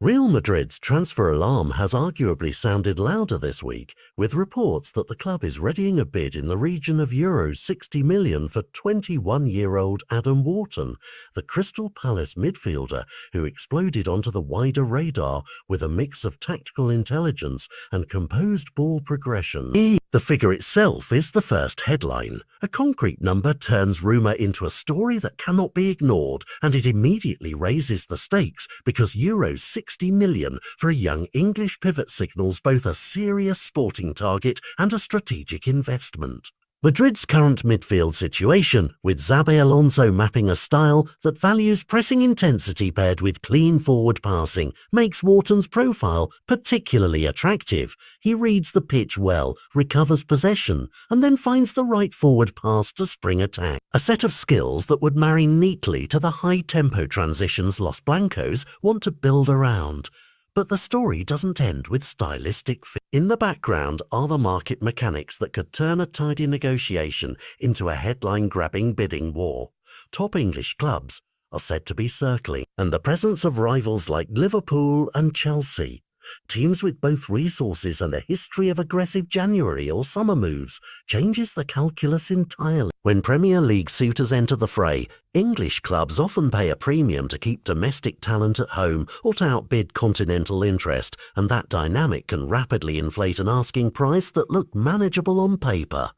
Real Madrid's transfer alarm has arguably sounded louder this week, with reports that the club is readying a bid in the region of €60 million for 21-year-old Adam Wharton, the Crystal Palace midfielder who exploded onto the wider radar with a mix of tactical intelligence and composed ball progression. The figure itself is the first headline. A concrete number turns rumour into a story that cannot be ignored, and it immediately raises the stakes because €60 million for a young English pivot signals both a serious sporting target and a strategic investment. Madrid's current midfield situation, with Xabi Alonso mapping a style that values pressing intensity paired with clean forward passing, makes Wharton's profile particularly attractive. He reads the pitch well, recovers possession, and then finds the right forward pass to spring attack. A set of skills that would marry neatly to the high-tempo transitions Los Blancos want to build around. But the story doesn't end with stylistic fit. In the background are the market mechanics that could turn a tidy negotiation into a headline-grabbing bidding war. Top English clubs are said to be circling, and the presence of rivals like Liverpool and Chelsea, teams with both resources and a history of aggressive January or summer moves, changes the calculus entirely. When Premier League suitors enter the fray, English clubs often pay a premium to keep domestic talent at home or to outbid continental interest, and that dynamic can rapidly inflate an asking price that looked manageable on paper.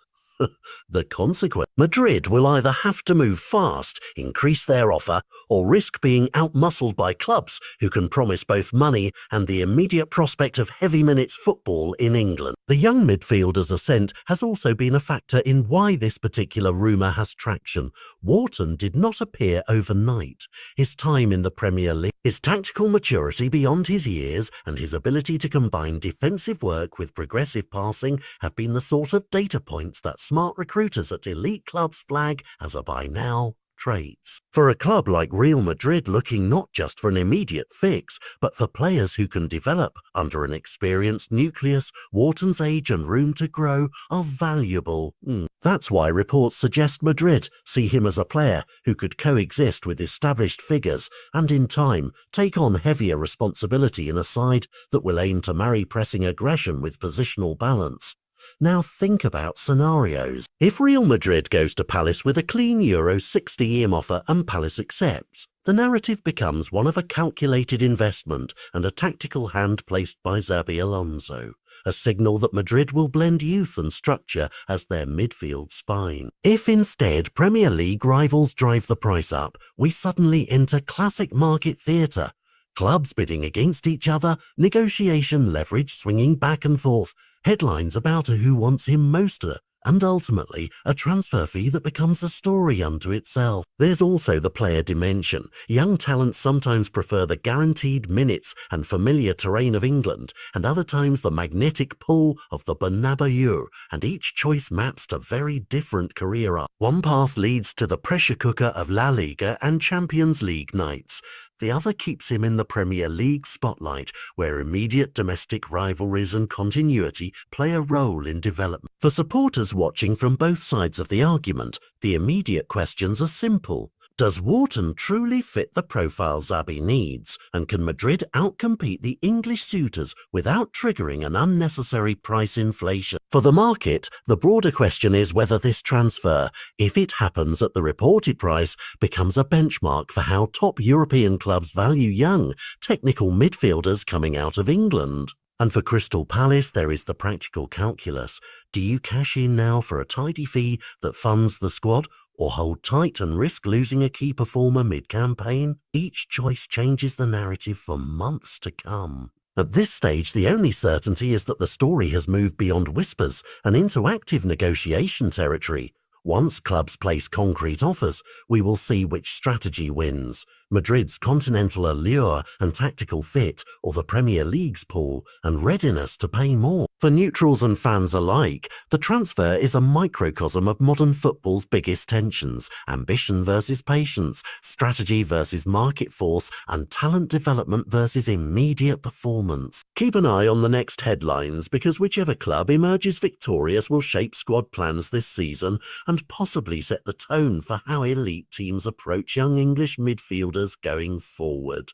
The consequence: Madrid will either have to move fast, increase their offer, or risk being outmuscled by clubs who can promise both money and the immediate prospect of heavy minutes football in England. The young midfielder's ascent has also been a factor in why this particular rumour has traction. Wharton did not appear overnight. His time in the Premier League, his tactical maturity beyond his years, and his ability to combine defensive work with progressive passing have been the sort of data points that smart recruiters at elite clubs flag as a by-now traits. For a club like Real Madrid looking not just for an immediate fix, but for players who can develop under an experienced nucleus, Wharton's age and room to grow are valuable. That's why reports suggest Madrid see him as a player who could coexist with established figures and in time take on heavier responsibility in a side that will aim to marry pressing aggression with positional balance. Now think about scenarios. If Real Madrid goes to Palace with a clean €60 offer and Palace accepts, the narrative becomes one of a calculated investment and a tactical hand placed by Xabi Alonso, a signal that Madrid will blend youth and structure as their midfield spine. If instead Premier League rivals drive the price up, we suddenly enter classic market theatre. Clubs bidding against each other, negotiation leverage swinging back and forth, headlines about who wants him most, and ultimately a transfer fee that becomes a story unto itself. There's also the player dimension. Young talents sometimes prefer the guaranteed minutes and familiar terrain of England, and other times the magnetic pull of the Bernabeu, and each choice maps to very different career arcs. One path leads to the pressure cooker of La Liga and Champions League nights. The other keeps him in the Premier League spotlight, where immediate domestic rivalries and continuity play a role in development. For supporters watching from both sides of the argument, the immediate questions are simple. Does Wharton truly fit the profile Xabi needs, and can Madrid outcompete the English suitors without triggering an unnecessary price inflation? For the market, the broader question is whether this transfer, if it happens at the reported price, becomes a benchmark for how top European clubs value young, technical midfielders coming out of England. And for Crystal Palace, there is the practical calculus. Do you cash in now for a tidy fee that funds the squad, or hold tight and risk losing a key performer mid-campaign? Each choice changes the narrative for months to come. At this stage, the only certainty is that the story has moved beyond whispers and into active negotiation territory. Once clubs place concrete offers, we will see which strategy wins: Madrid's continental allure and tactical fit, or the Premier League's pull and readiness to pay more. For neutrals and fans alike, the transfer is a microcosm of modern football's biggest tensions: ambition versus patience, strategy versus market force, and talent development versus immediate performance. Keep an eye on the next headlines, because whichever club emerges victorious will shape squad plans this season and possibly set the tone for how elite teams approach young English midfielders going forward.